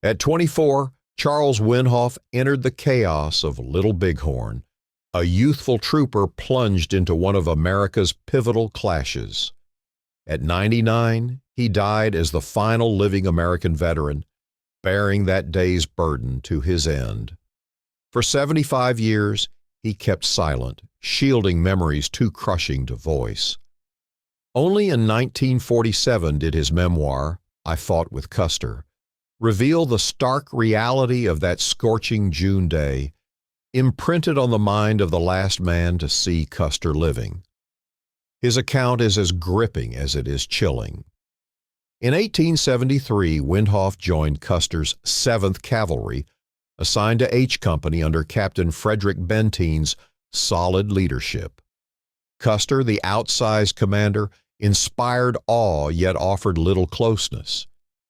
At 24, Charles Winhof entered the chaos of Little Bighorn. A youthful trooper plunged into one of America's pivotal clashes. At 99, he died as the final living American veteran, bearing that day's burden to his end. For 75 years, he kept silent, shielding memories too crushing to voice. Only in 1947 did his memoir, I Fought with Custer, reveal the stark reality of that scorching June day, imprinted on the mind of the last man to see Custer living. His account is as gripping as it is chilling. In 1873, Windhoff joined Custer's 7th Cavalry, assigned to H Company under Captain Frederick Benteen's solid leadership. Custer, the outsized commander, inspired awe yet offered little closeness.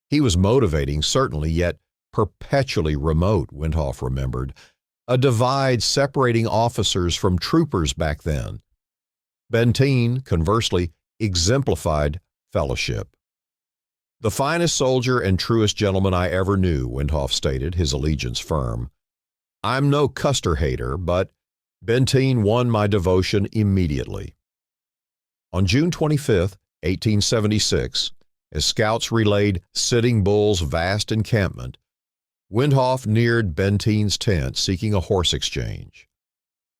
He was motivating, certainly, yet perpetually remote, Windhoff remembered, a divide separating officers from troopers back then. Benteen, conversely, exemplified fellowship. "The finest soldier and truest gentleman I ever knew," Windhoff stated, his allegiance firm. "I'm no Custer hater, but Benteen won my devotion immediately." On June 25, 1876, as scouts relayed Sitting Bull's vast encampment, Windhoff neared Benteen's tent seeking a horse exchange.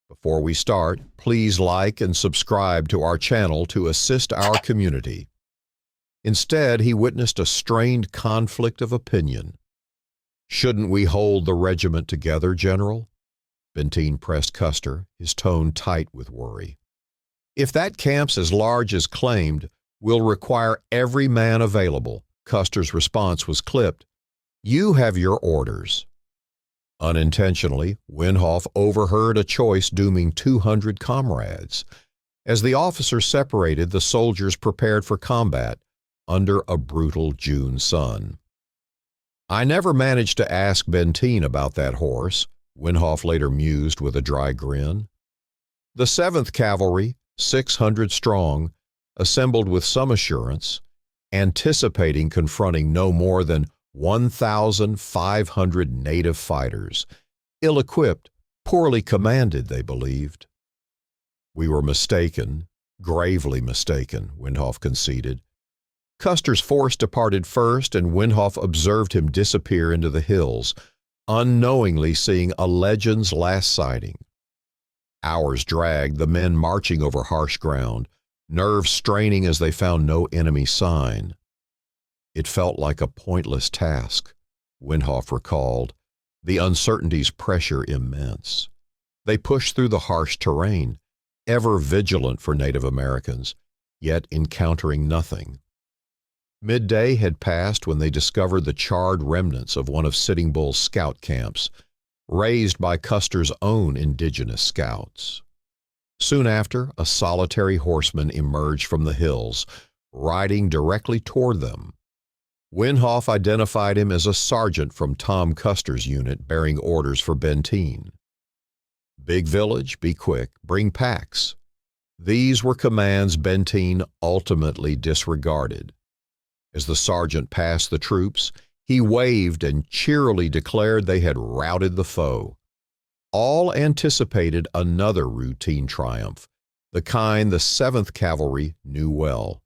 Before we start, please like and subscribe to our channel to assist our community. Instead, he witnessed a strained conflict of opinion. "Shouldn't we hold the regiment together, General?" Benteen pressed Custer, his tone tight with worry. "If that camp's as large as claimed, we'll require every man available." Custer's response was clipped. "You have your orders." Unintentionally, Winhoff overheard a choice dooming 200 comrades. As the officers separated, the soldiers prepared for combat under a brutal June sun. "I never managed to ask Benteen about that horse," Winhoff later mused with a dry grin. The 7th Cavalry, 600 strong, assembled with some assurance, anticipating confronting no more than 1,500 native fighters, ill-equipped, poorly commanded, they believed. "We were mistaken, gravely mistaken," Winhoff conceded. Custer's force departed first, and Winhoff observed him disappear into the hills, unknowingly seeing a legend's last sighting. Hours dragged, the men marching over harsh ground, nerves straining as they found no enemy sign. "It felt like a pointless task," Winhoff recalled, the uncertainty's pressure immense. They pushed through the harsh terrain, ever vigilant for Native Americans, yet encountering nothing. Midday had passed when they discovered the charred remnants of one of Sitting Bull's scout camps, raised by Custer's own indigenous scouts. Soon after, a solitary horseman emerged from the hills, riding directly toward them. Winhoff identified him as a sergeant from Tom Custer's unit bearing orders for Benteen. "Big village, be quick, bring packs." These were commands Benteen ultimately disregarded. As the sergeant passed the troops, he waved and cheerily declared they had routed the foe. All anticipated another routine triumph, the kind the 7th Cavalry knew well.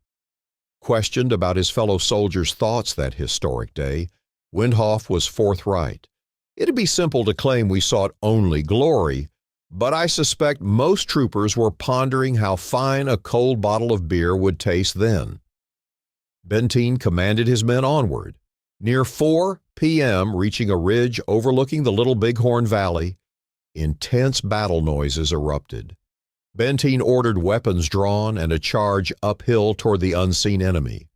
Questioned about his fellow soldiers' thoughts that historic day, Winhoff was forthright. "It'd be simple to claim we sought only glory, but I suspect most troopers were pondering how fine a cold bottle of beer would taste then." Benteen commanded his men onward. Near 4 p.m., reaching a ridge overlooking the Little Bighorn Valley, intense battle noises erupted. Benteen ordered weapons drawn and a charge uphill toward the unseen enemy.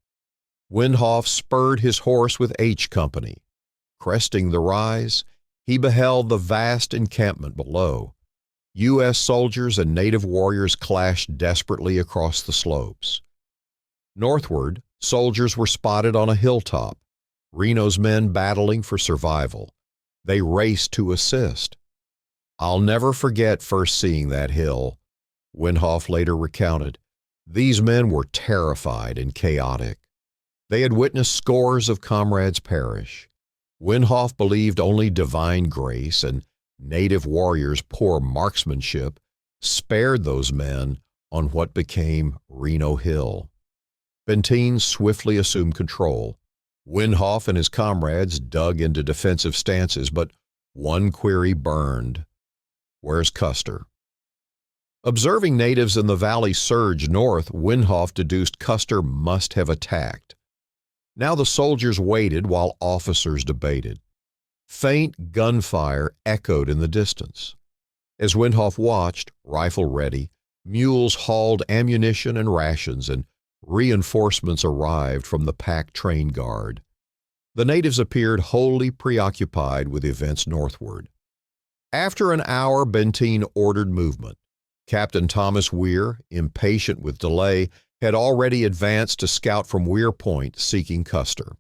Winhoff spurred his horse with H Company. Cresting the rise, he beheld the vast encampment below. U.S. soldiers and native warriors clashed desperately across the slopes. Northward, soldiers were spotted on a hilltop, Reno's men battling for survival. They raced to assist. "I'll never forget first seeing that hill," Winhoff later recounted. "These men were terrified and chaotic. They had witnessed scores of comrades perish. Winhoff believed only divine grace and native warriors' poor marksmanship spared those men on what became Reno Hill. Benteen swiftly assumed control. Winhoff and his comrades dug into defensive stances, but one query burned. Where's Custer? Observing natives in the valley surge north, Winhoff deduced Custer must have attacked. Now the soldiers waited while officers debated. Faint gunfire echoed in the distance. As Winhoff watched, rifle ready, mules hauled ammunition and rations, and reinforcements arrived from the pack train guard. The natives appeared wholly preoccupied with events northward. After an hour, Benteen ordered movement. Captain Thomas Weir, impatient with delay, had already advanced to scout from Weir Point, seeking Custer.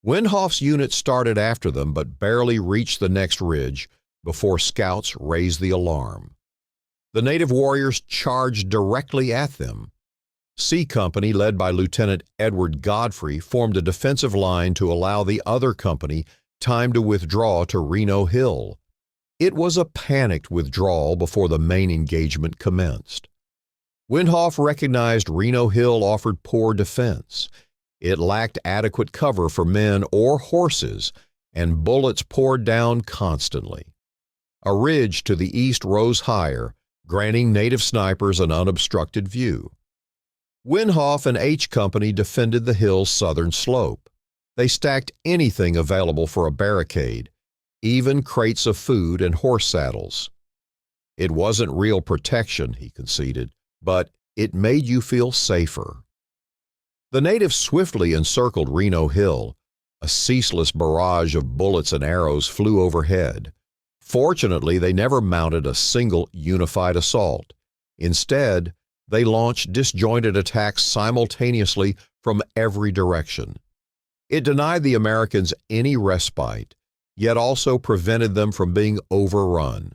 Winhoff's unit started after them, but barely reached the next ridge before scouts raised the alarm. The native warriors charged directly at them. C Company, led by Lieutenant Edward Godfrey, formed a defensive line to allow the other company time to withdraw to Reno Hill. It was a panicked withdrawal before the main engagement commenced. Windhoff recognized Reno Hill offered poor defense. It lacked adequate cover for men or horses, and bullets poured down constantly. A ridge to the east rose higher, granting native snipers an unobstructed view. Winhoff and H Company defended the hill's southern slope. They stacked anything available for a barricade, even crates of food and horse saddles. It wasn't real protection, he conceded, but it made you feel safer. The natives swiftly encircled Reno Hill. A ceaseless barrage of bullets and arrows flew overhead. Fortunately, they never mounted a single unified assault. Instead, they launched disjointed attacks simultaneously from every direction. It denied the Americans any respite, yet also prevented them from being overrun.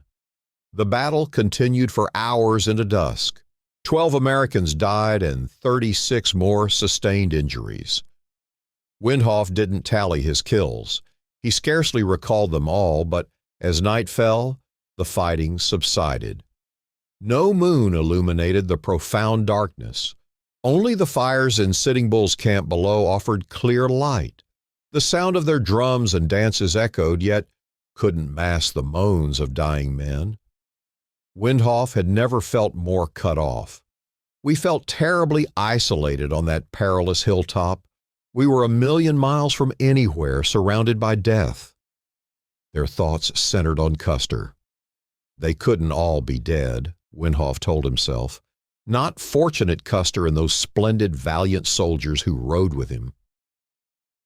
The battle continued for hours into dusk. 12 Americans died and 36 more sustained injuries. Winhoff didn't tally his kills. He scarcely recalled them all, but as night fell, the fighting subsided. No moon illuminated the profound darkness. Only the fires in Sitting Bull's camp below offered clear light. The sound of their drums and dances echoed, yet couldn't mask the moans of dying men. Windhoff had never felt more cut off. We felt terribly isolated on that perilous hilltop. We were 1,000,000 miles from anywhere, surrounded by death. Their thoughts centered on Custer. They couldn't all be dead, Winhoff told himself. Not fortunate Custer and those splendid, valiant soldiers who rode with him.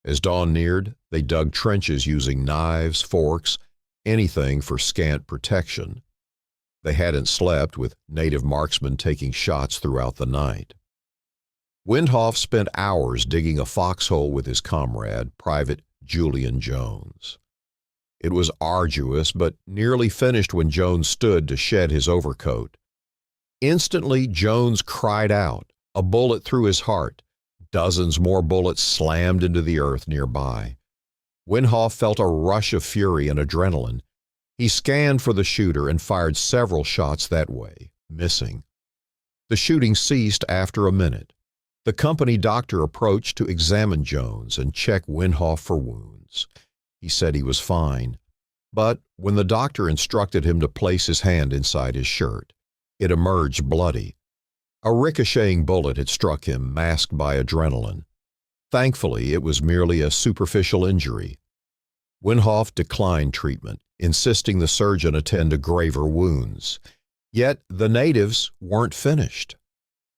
As dawn neared, they dug trenches using knives, forks, anything for scant protection. They hadn't slept, with native marksmen taking shots throughout the night. Windhoff spent hours digging a foxhole with his comrade, Private Julian Jones. It was arduous, but nearly finished when Jones stood to shed his overcoat. Instantly, Jones cried out, a bullet through his heart. Dozens more bullets slammed into the earth nearby. Winhoff felt a rush of fury and adrenaline. He scanned for the shooter and fired several shots that way, missing. The shooting ceased after a minute. The company doctor approached to examine Jones and check Winhoff for wounds. He said he was fine, but when the doctor instructed him to place his hand inside his shirt, it emerged bloody. A ricocheting bullet had struck him, masked by adrenaline. Thankfully, it was merely a superficial injury. Winhoff declined treatment, insisting the surgeon attend to graver wounds. Yet the natives weren't finished.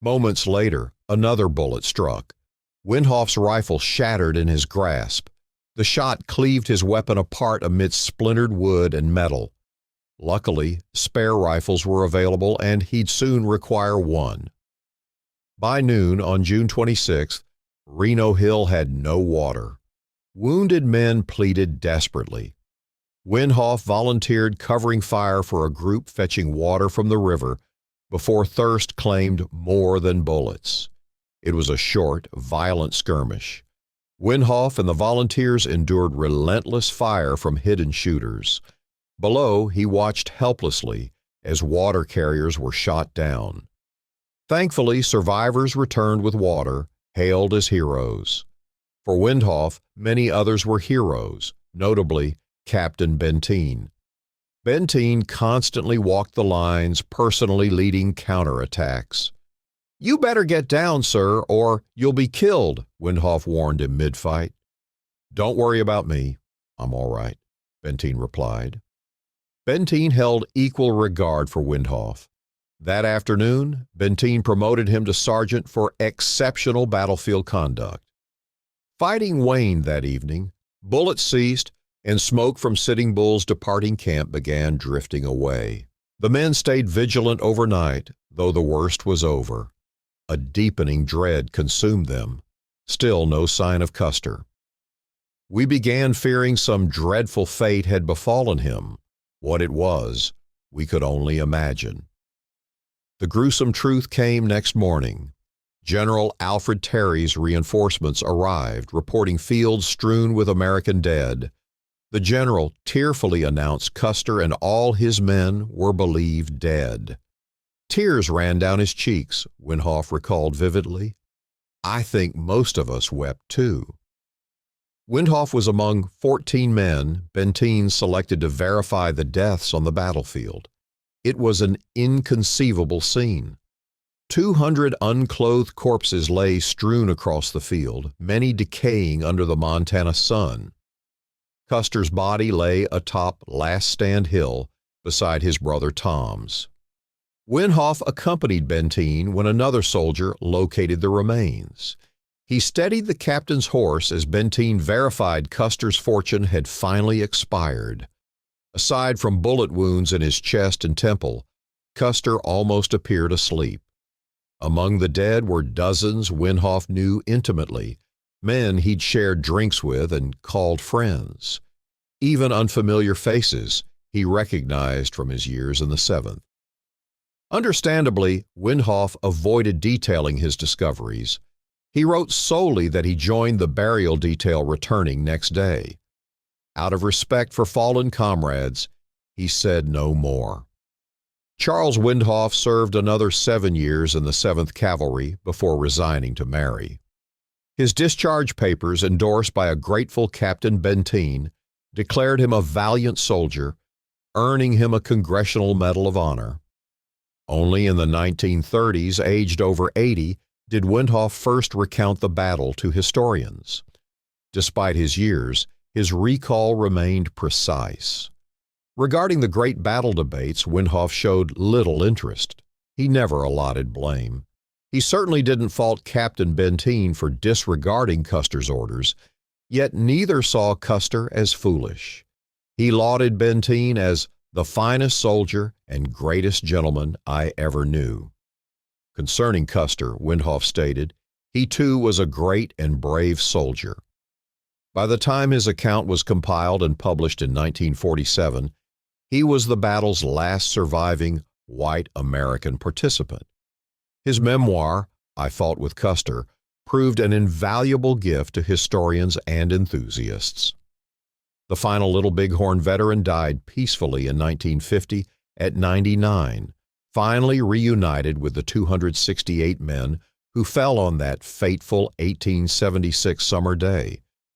Moments later, another bullet struck. Winhoff's rifle shattered in his grasp. The shot cleaved his weapon apart amidst splintered wood and metal. Luckily, spare rifles were available, and he'd soon require one. By noon on June 26th, Reno Hill had no water. Wounded men pleaded desperately. Winhoff volunteered covering fire for a group fetching water from the river before thirst claimed more than bullets. It was a short, violent skirmish. Windhoff and the volunteers endured relentless fire from hidden shooters. Below, he watched helplessly as water carriers were shot down. Thankfully, survivors returned with water, hailed as heroes. For Windhoff, many others were heroes, notably Captain Benteen. Benteen constantly walked the lines, personally leading counterattacks. "You better get down, sir, or you'll be killed," Windhoff warned him mid-fight. "Don't worry about me. I'm all right," Benteen replied. Benteen held equal regard for Windhoff. That afternoon, Benteen promoted him to sergeant for exceptional battlefield conduct. Fighting waned that evening. Bullets ceased, and smoke from Sitting Bull's departing camp began drifting away. The men stayed vigilant overnight, though the worst was over. A deepening dread consumed them. Still no sign of Custer. We began fearing some dreadful fate had befallen him. What it was, we could only imagine. The gruesome truth came next morning. General Alfred Terry's reinforcements arrived, reporting fields strewn with American dead. The general tearfully announced Custer and all his men were believed dead. Tears ran down his cheeks, Winhoff recalled vividly. I think most of us wept too. Windhoff was among 14 men Benteen selected to verify the deaths on the battlefield. It was an inconceivable scene. 200 unclothed corpses lay strewn across the field, many decaying under the Montana sun. Custer's body lay atop Last Stand Hill beside his brother Tom's. Winhoff accompanied Benteen when another soldier located the remains. He steadied the captain's horse as Benteen verified Custer's fortune had finally expired. Aside from bullet wounds in his chest and temple, Custer almost appeared asleep. Among the dead were dozens Winhoff knew intimately, men he'd shared drinks with and called friends. Even unfamiliar faces he recognized from his years in the 7th. Understandably, Winhoff avoided detailing his discoveries. He wrote solely that he joined the burial detail returning next day. Out of respect for fallen comrades, he said no more. Charles Winhof served another 7 years in the 7th Cavalry before resigning to marry. His discharge papers, endorsed by a grateful Captain Benteen, declared him a valiant soldier, earning him a Congressional Medal of Honor. Only in the 1930s, aged over 80, did Winhoff first recount the battle to historians. Despite his years, his recall remained precise. Regarding the great battle debates, Winhoff showed little interest. He never allotted blame. He certainly didn't fault Captain Benteen for disregarding Custer's orders, yet neither saw Custer as foolish. He lauded Benteen as the finest soldier and greatest gentleman I ever knew. Concerning Custer, Winhoff stated, he too was a great and brave soldier. By the time his account was compiled and published in 1947, he was the battle's last surviving white American participant. His memoir, I Fought with Custer, proved an invaluable gift to historians and enthusiasts. The final Little Bighorn veteran died peacefully in 1950 at 99, finally reunited with the 268 men who fell on that fateful 1876 summer day.